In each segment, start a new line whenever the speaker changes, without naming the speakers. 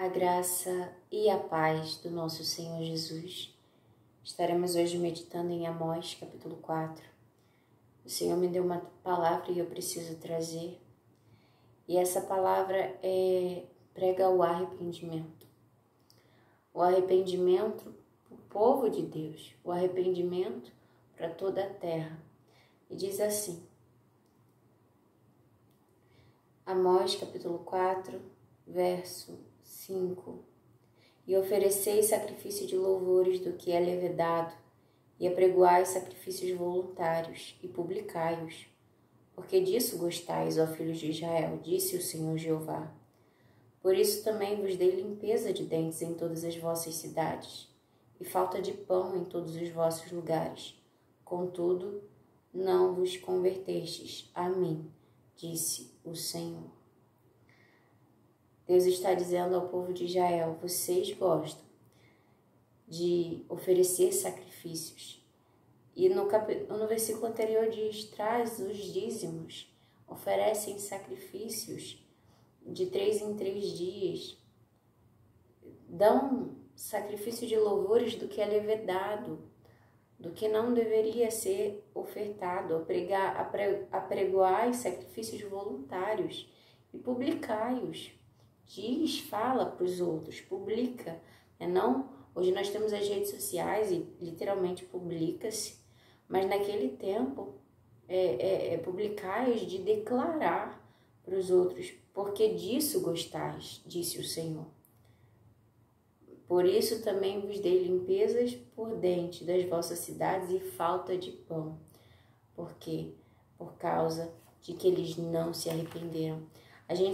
A graça e a paz do nosso Senhor Jesus. Estaremos hoje meditando em Amós, capítulo 4. O Senhor me deu uma palavra e eu preciso trazer. E essa palavra prega o arrependimento. O arrependimento para o povo de Deus. O arrependimento para toda a terra. E diz assim. Amós, capítulo 4, verso 5. E ofereceis sacrifício de louvores do que é levedado, e apregoais sacrifícios voluntários, e publicai-os. Porque disso gostais, ó filhos de Israel, disse o Senhor Jeová. Por isso também vos dei limpeza de dentes em todas as vossas cidades, e falta de pão em todos os vossos lugares. Contudo, não vos convertestes a mim, disse o Senhor. Deus está dizendo ao povo de Israel, vocês gostam de oferecer sacrifícios. E no versículo anterior diz, traz os dízimos, oferecem sacrifícios de 3 em 3 dias, dão sacrifício de louvores do que é levedado, do que não deveria ser ofertado, apregoai sacrifícios voluntários e publicai-os. Diz, fala para os outros, publica. Hoje nós temos as redes sociais e literalmente publica-se, mas naquele tempo publicais de declarar para os outros, porque disso gostais, disse o Senhor. Por isso também vos dei limpezas por dentro das vossas cidades e falta de pão. Por quê? Por causa de que eles não se arrependeram.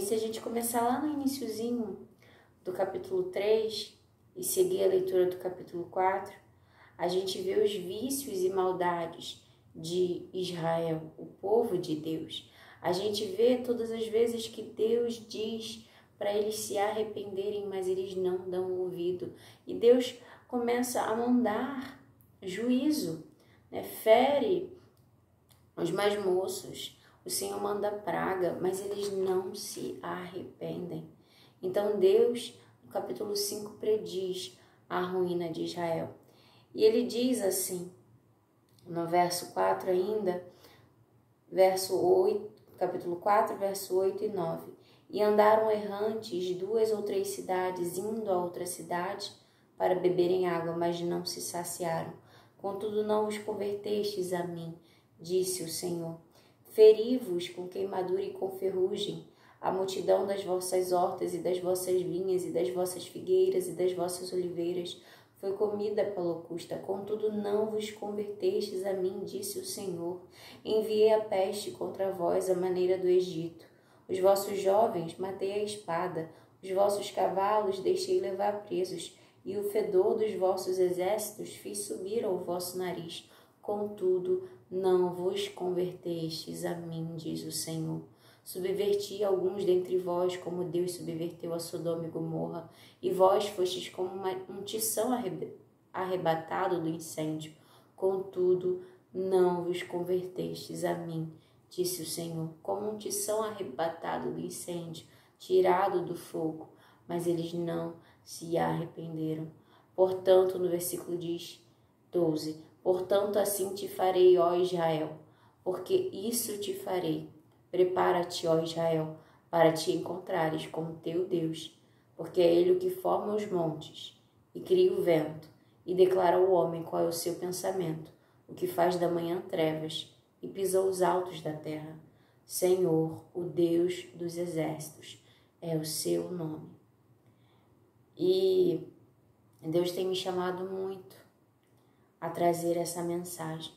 Se a gente começar lá no iniciozinho do capítulo 3 e seguir a leitura do capítulo 4, a gente vê os vícios e maldades de Israel, o povo de Deus. A gente vê todas as vezes que Deus diz para eles se arrependerem, mas eles não dão ouvido. E Deus começa a mandar juízo, fere os mais moços. O Senhor manda praga, mas eles não se arrependem. Então Deus, no capítulo 5, prediz a ruína de Israel. E ele diz assim, no verso 4 ainda, verso 8, capítulo 4, verso 8 e 9. E andaram errantes 2 ou 3 cidades, indo a outra cidade para beberem água, mas não se saciaram. Contudo, não os convertestes a mim, disse o Senhor. Feri-vos com queimadura e com ferrugem, a multidão das vossas hortas e das vossas vinhas e das vossas figueiras e das vossas oliveiras foi comida pela locusta. Contudo, não vos convertestes a mim, disse o Senhor. Enviei a peste contra vós, à maneira do Egito. Os vossos jovens matei a espada, os vossos cavalos deixei levar presos, e o fedor dos vossos exércitos fiz subir ao vosso nariz. Contudo, não vos convertestes a mim, diz o Senhor. Subverti alguns dentre vós, como Deus subverteu a Sodoma e Gomorra, e vós fostes como um tição arrebatado do incêndio. Contudo, não vos convertestes a mim, disse o Senhor, como um tição arrebatado do incêndio, tirado do fogo, mas eles não se arrependeram. Portanto, no versículo 12, portanto, assim te farei, ó Israel, porque isso te farei. Prepara-te, ó Israel, para te encontrares com o teu Deus, porque é Ele o que forma os montes e cria o vento, e declara ao homem qual é o seu pensamento, o que faz da manhã trevas e pisa os altos da terra. Senhor, o Deus dos exércitos, é o seu nome. E Deus tem me chamado muito a trazer essa mensagem.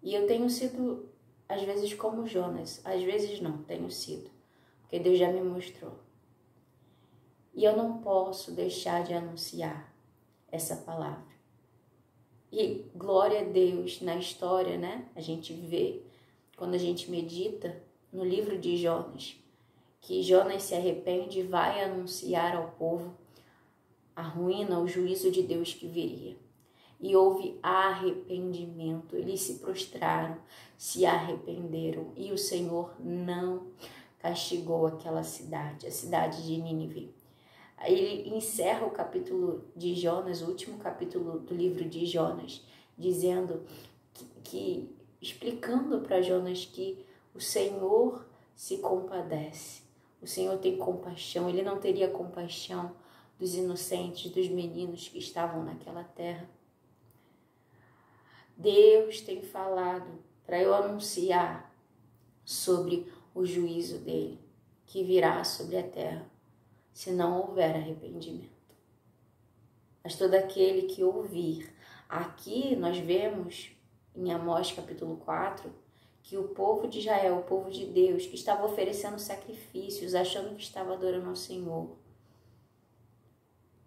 E eu tenho sido, às vezes, como Jonas. Às vezes não, tenho sido. Porque Deus já me mostrou. E eu não posso deixar de anunciar essa palavra. E glória a Deus na história, A gente vê, quando a gente medita no livro de Jonas, que Jonas se arrepende e vai anunciar ao povo a ruína, o juízo de Deus que viria. E houve arrependimento, eles se prostraram, se arrependeram, e o Senhor não castigou aquela cidade, a cidade de Nínive. Ele encerra o capítulo de Jonas, o último capítulo do livro de Jonas, dizendo explicando para Jonas que o Senhor se compadece, o Senhor tem compaixão. Ele não teria compaixão dos inocentes, dos meninos que estavam naquela terra. Deus tem falado para eu anunciar sobre o juízo dele, que virá sobre a terra, se não houver arrependimento. Mas todo aquele que ouvir, aqui nós vemos em Amós capítulo 4, que o povo de Israel, o povo de Deus, que estava oferecendo sacrifícios, achando que estava adorando ao Senhor,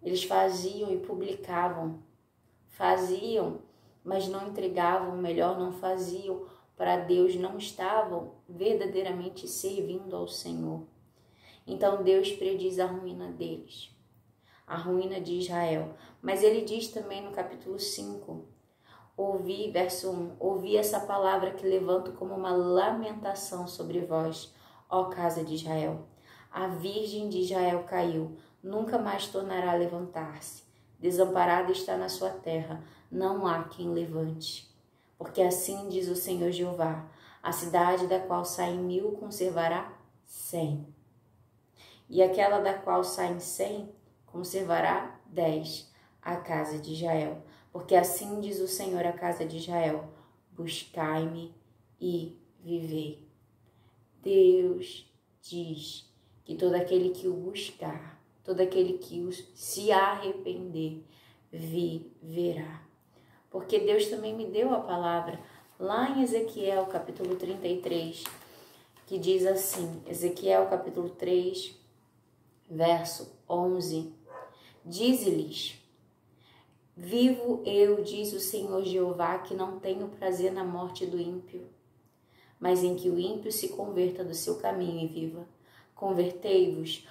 eles faziam e publicavam, faziam, mas não entregavam, melhor, não faziam para Deus, não estavam verdadeiramente servindo ao Senhor. Então Deus prediz a ruína deles, a ruína de Israel. Mas ele diz também no capítulo 5, verso 1, ouvi essa palavra que levanto como uma lamentação sobre vós, ó casa de Israel. A virgem de Israel caiu, nunca mais tornará a levantar-se. Desamparada está na sua terra, não há quem levante. Porque assim diz o Senhor Jeová, a cidade da qual saem 1000 conservará 100. E aquela da qual saem 100 conservará 10, a casa de Israel. Porque assim diz o Senhor à casa de Israel, buscai-me e vivei. Deus diz que todo aquele que o buscar, todo aquele que se arrepender, viverá. Porque Deus também me deu a palavra lá em Ezequiel capítulo 33, que diz assim, Ezequiel capítulo 3, verso 11, dize-lhes, vivo eu, diz o Senhor Jeová, que não tenho prazer na morte do ímpio, mas em que o ímpio se converta do seu caminho e viva. Convertei-vos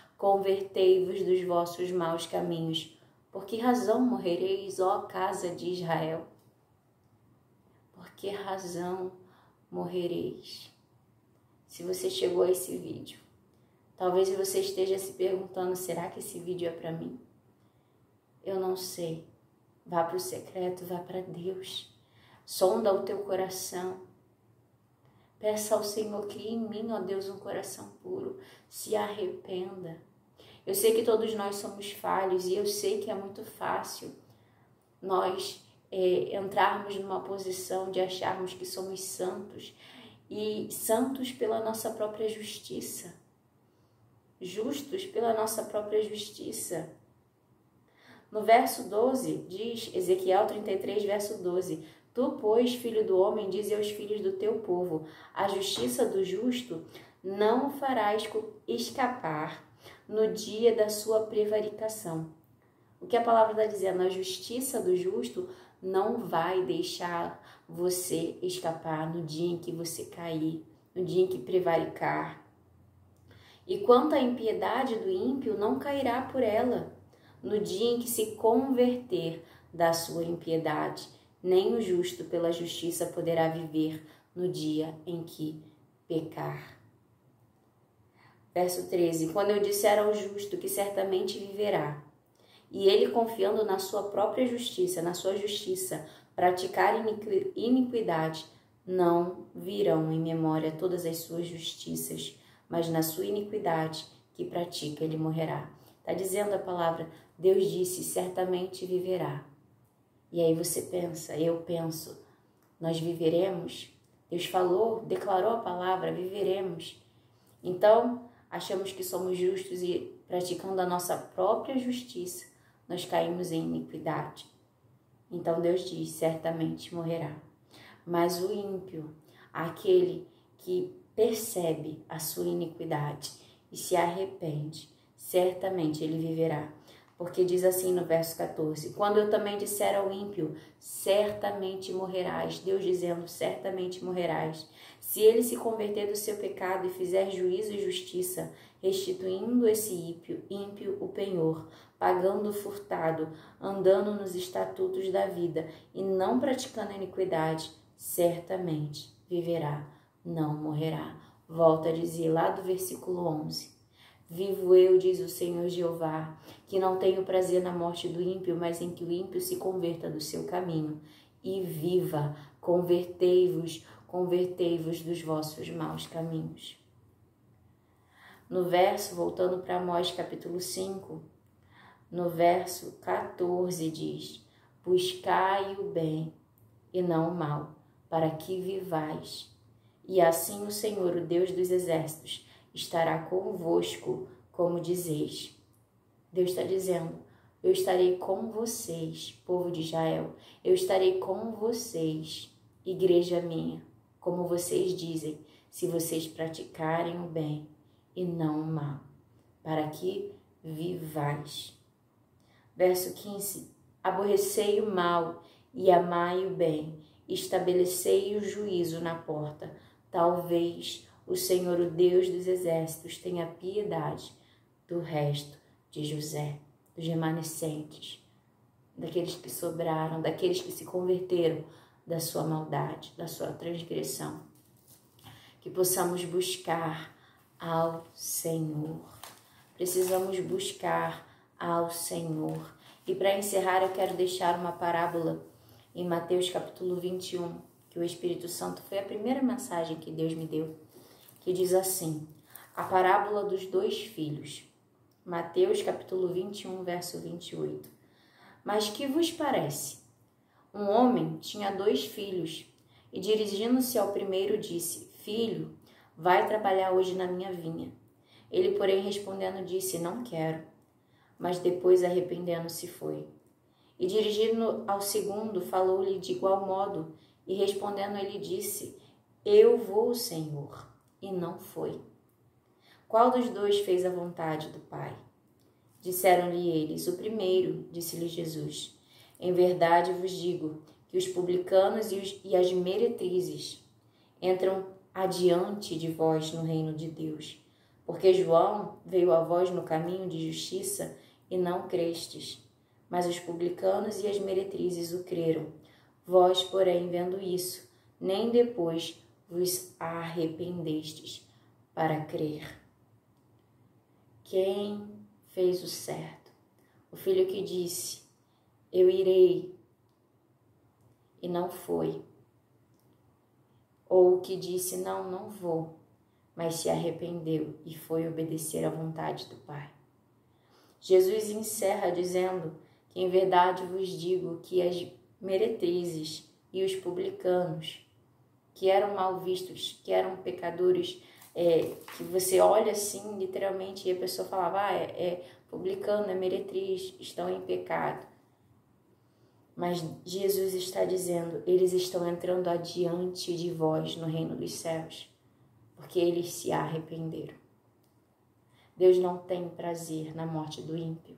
dos vossos maus caminhos. Por que razão morrereis, ó casa de Israel? Por que razão morrereis? Se você chegou a esse vídeo, talvez você esteja se perguntando, será que esse vídeo é para mim? Eu não sei. Vá para o secreto, vá para Deus. Sonda o teu coração. Peça ao Senhor, crie em mim, ó Deus, um coração puro. Se arrependa. Eu sei que todos nós somos falhos e eu sei que é muito fácil nós entrarmos numa posição de acharmos que somos santos e santos pela nossa própria justiça. Justos pela nossa própria justiça. No verso 12, diz Ezequiel 33, verso 12, tu, pois, filho do homem, dize aos filhos do teu povo, a justiça do justo não o farás escapar no dia da sua prevaricação. O que a palavra está dizendo? A justiça do justo não vai deixar você escapar no dia em que você cair, no dia em que prevaricar. E quanto à impiedade do ímpio, não cairá por ela, no dia em que se converter da sua impiedade, nem o justo pela justiça poderá viver no dia em que pecar. Verso 13, quando eu disser ao justo que certamente viverá, e ele confiando na sua própria justiça, na sua justiça, praticar iniquidade, não virão em memória todas as suas justiças, mas na sua iniquidade que pratica ele morrerá. Está dizendo a palavra, Deus disse, certamente viverá. E aí você pensa, eu penso, nós viveremos? Deus falou, declarou a palavra, viveremos. Então, achamos que somos justos e praticando a nossa própria justiça, nós caímos em iniquidade. Então Deus diz, certamente morrerá. Mas o ímpio, aquele que percebe a sua iniquidade e se arrepende, certamente ele viverá. Porque diz assim no verso 14, quando eu também disser ao ímpio, certamente morrerás, Deus dizendo, certamente morrerás. Se ele se converter do seu pecado e fizer juízo e justiça, restituindo esse ímpio o penhor, pagando o furtado, andando nos estatutos da vida e não praticando a iniquidade, certamente viverá, não morrerá. Volta a dizer lá do versículo 11. Vivo eu, diz o Senhor Jeová, que não tenho prazer na morte do ímpio, mas em que o ímpio se converta do seu caminho e viva. Convertei-vos, convertei-vos dos vossos maus caminhos. No verso, voltando para Amós capítulo 5, no verso 14 diz: buscai o bem e não o mal, para que vivais. E assim o Senhor, o Deus dos exércitos, estará convosco, como dizeis. Deus está dizendo: eu estarei com vocês, povo de Israel. Eu estarei com vocês, igreja minha, como vocês dizem, se vocês praticarem o bem e não o mal, para que vivais. Verso 15: aborrecei o mal e amai o bem, estabelecei o juízo na porta. Talvez o Senhor, o Deus dos exércitos, tenha piedade do resto de José, dos remanescentes, daqueles que sobraram, daqueles que se converteram da sua maldade, da sua transgressão. Que possamos buscar ao Senhor. Precisamos buscar ao Senhor. E para encerrar, eu quero deixar uma parábola em Mateus capítulo 21, que o Espírito Santo foi a primeira mensagem que Deus me deu, que diz assim: a parábola dos 2 filhos. Mateus capítulo 21, verso 28. Mas que vos parece? Um homem tinha 2 filhos, e dirigindo-se ao primeiro disse: filho, vai trabalhar hoje na minha vinha. Ele, porém, respondendo, disse: não quero. Mas depois, arrependendo-se, foi. E dirigindo ao segundo, falou-lhe de igual modo, e respondendo ele disse: eu vou, Senhor. E não foi. Qual dos 2 fez a vontade do Pai? Disseram-lhe eles: o primeiro. Disse-lhe Jesus: em verdade vos digo que os publicanos e as meretrizes entram adiante de vós no reino de Deus. Porque João veio a vós no caminho de justiça e não crestes, mas os publicanos e as meretrizes o creram. Vós, porém, vendo isso, nem depois vos arrependestes para crer. Quem fez o certo? O filho que disse: eu irei, e não foi. Ou o que disse: não, não vou, mas se arrependeu e foi obedecer à vontade do Pai. Jesus encerra dizendo que em verdade vos digo que as meretrizes e os publicanos, que eram mal vistos, que eram pecadores, que você olha assim literalmente e a pessoa falava: é publicano, é meretriz, estão em pecado. Mas Jesus está dizendo: eles estão entrando adiante de vós no reino dos céus, porque eles se arrependeram. Deus não tem prazer na morte do ímpio.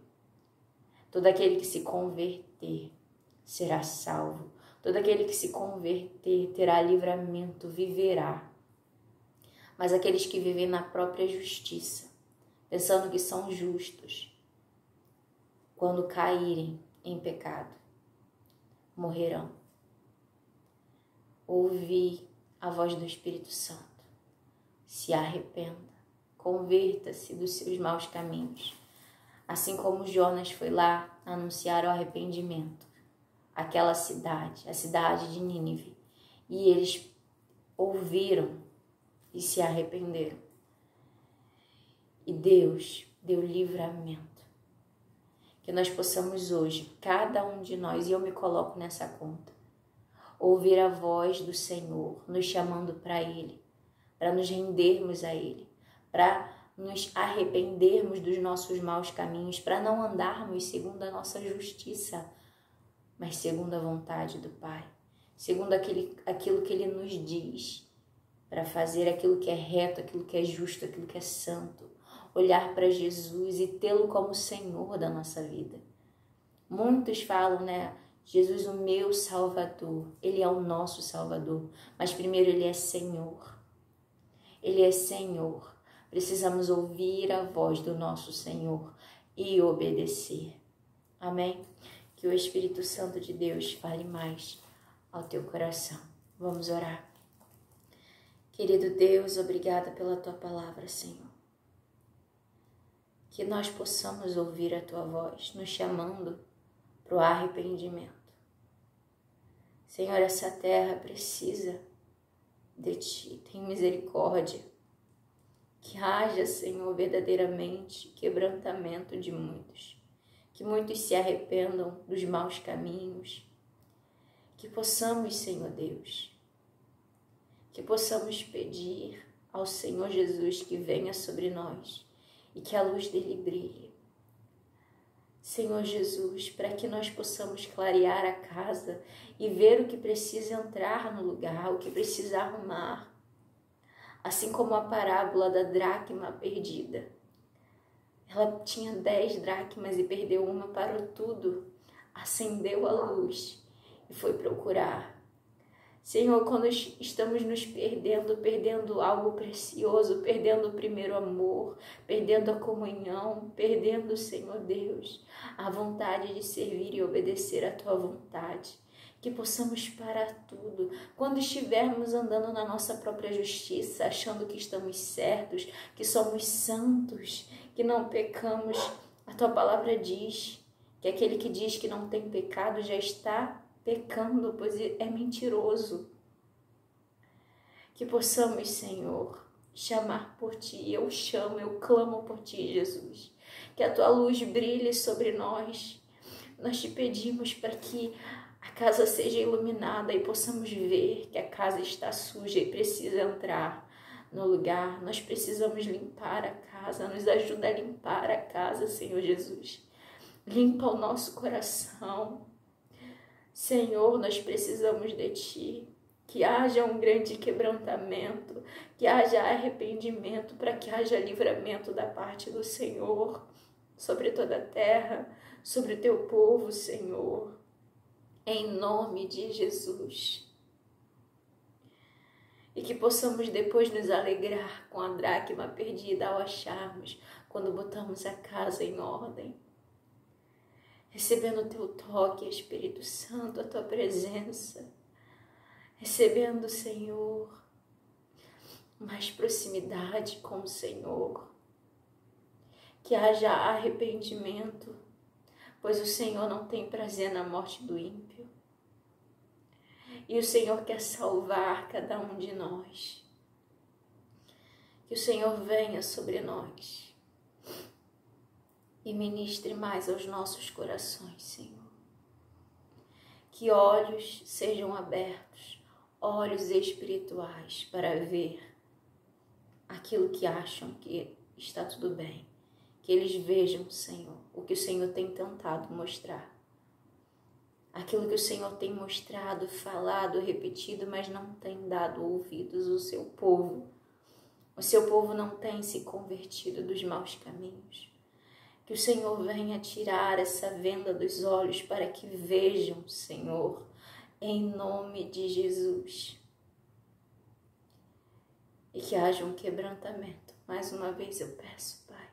Todo aquele que se converter será salvo. Todo aquele que se converter terá livramento, viverá. Mas aqueles que vivem na própria justiça, pensando que são justos, quando caírem em pecado, morrerão. Ouvi a voz do Espírito Santo. Se arrependa, converta-se dos seus maus caminhos. Assim como Jonas foi lá anunciar o arrependimento àquela cidade, a cidade de Nínive, e eles ouviram e se arrependeram. E Deus deu livramento. Que nós possamos hoje, cada um de nós, e eu me coloco nessa conta, ouvir a voz do Senhor, nos chamando para Ele, para nos rendermos a Ele, para nos arrependermos dos nossos maus caminhos, para não andarmos segundo a nossa justiça, mas segundo a vontade do Pai, segundo aquilo que Ele nos diz, para fazer aquilo que é reto, aquilo que é justo, aquilo que é santo, olhar para Jesus e tê-lo como Senhor da nossa vida. Muitos falam, Jesus, o meu Salvador. Ele é o nosso Salvador, mas primeiro Ele é Senhor. Ele é Senhor. Precisamos ouvir a voz do nosso Senhor e obedecer. Amém? Que o Espírito Santo de Deus fale mais ao teu coração. Vamos orar. Querido Deus, obrigada pela tua palavra, Senhor. que nós possamos ouvir a Tua voz, nos chamando para o arrependimento. Senhor, essa terra precisa de Ti, tem misericórdia. Que haja, Senhor, verdadeiramente quebrantamento de muitos. Que muitos se arrependam dos maus caminhos. Que possamos, Senhor Deus, que possamos pedir ao Senhor Jesus que venha sobre nós e que a luz dele brilhe. Senhor Jesus, para que nós possamos clarear a casa e ver o que precisa entrar no lugar, o que precisa arrumar. Assim como a parábola da dracma perdida. Ela tinha 10 dracmas e perdeu uma, parou tudo, acendeu a luz e foi procurar. Senhor, quando estamos nos perdendo algo precioso, perdendo o primeiro amor, perdendo a comunhão, perdendo, Senhor Deus, a vontade de servir e obedecer a Tua vontade, que possamos parar tudo. Quando estivermos andando na nossa própria justiça, achando que estamos certos, que somos santos, que não pecamos, a Tua palavra diz que aquele que diz que não tem pecado já está pecando, pois é mentiroso. Que possamos, Senhor, chamar por Ti. Eu chamo, eu clamo por Ti, Jesus. Que a Tua luz brilhe sobre nós. Nós Te pedimos para que a casa seja iluminada e possamos ver que a casa está suja e precisa entrar no lugar. Nós precisamos limpar a casa. Nos ajuda a limpar a casa, Senhor Jesus. Limpa o nosso coração. Senhor, nós precisamos de Ti, que haja um grande quebrantamento, que haja arrependimento, para que haja livramento da parte do Senhor, sobre toda a terra, sobre o Teu povo, Senhor, em nome de Jesus. E que possamos depois nos alegrar com a dracma perdida ao acharmos, quando botamos a casa em ordem. Recebendo o Teu toque, Espírito Santo, a Tua presença. Recebendo, Senhor, mais proximidade com o Senhor. Que haja arrependimento, pois o Senhor não tem prazer na morte do ímpio. E o Senhor quer salvar cada um de nós. Que o Senhor venha sobre nós e ministre mais aos nossos corações, Senhor. Que olhos sejam abertos, olhos espirituais, para ver aquilo que acham que está tudo bem. Que eles vejam, Senhor, o que o Senhor tem tentado mostrar. Aquilo que o Senhor tem mostrado, falado, repetido, mas não tem dado ouvidos ao seu povo. O seu povo não tem se convertido dos maus caminhos. Que o Senhor venha tirar essa venda dos olhos para que vejam, Senhor, em nome de Jesus. E que haja um quebrantamento. Mais uma vez eu peço, Pai,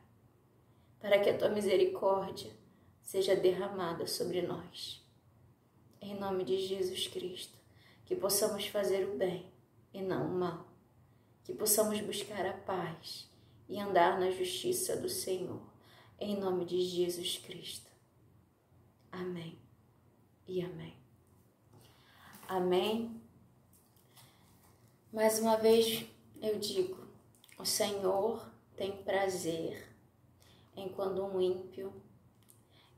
para que a Tua misericórdia seja derramada sobre nós. Em nome de Jesus Cristo, que possamos fazer o bem e não o mal. Que possamos buscar a paz e andar na justiça do Senhor. Em nome de Jesus Cristo. Amém e amém. Amém. Mais uma vez eu digo, o Senhor tem prazer em quando um ímpio,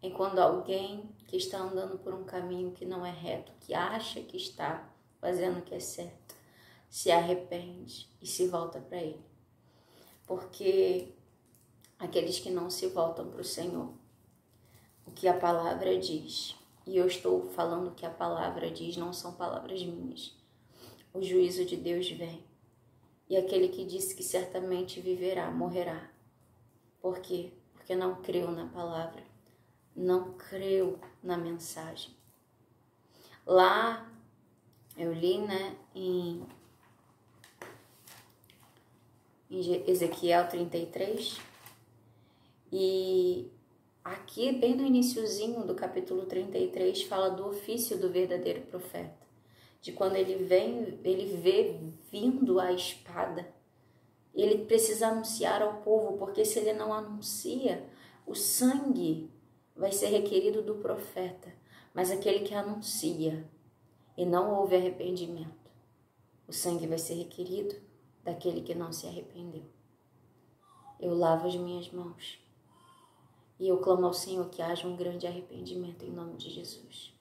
em quando alguém que está andando por um caminho que não é reto, que acha que está fazendo o que é certo, se arrepende e se volta para Ele. Porque aqueles que não se voltam para o Senhor, o que a palavra diz, e eu estou falando o que a palavra diz, não são palavras minhas, o juízo de Deus vem. E aquele que disse que certamente viverá, morrerá. Por quê? Porque não creu na palavra, não creu na mensagem. Lá eu li, em Ezequiel 33, e aqui bem no iniciozinho do capítulo 33 fala do ofício do verdadeiro profeta, de quando ele vê vindo a espada Ele precisa anunciar ao povo, porque se ele não anuncia, o sangue vai ser requerido do profeta. Mas aquele que anuncia e não houve arrependimento, o sangue vai ser requerido daquele que não se arrependeu. Eu lavo as minhas mãos e eu clamo ao Senhor que haja um grande arrependimento em nome de Jesus.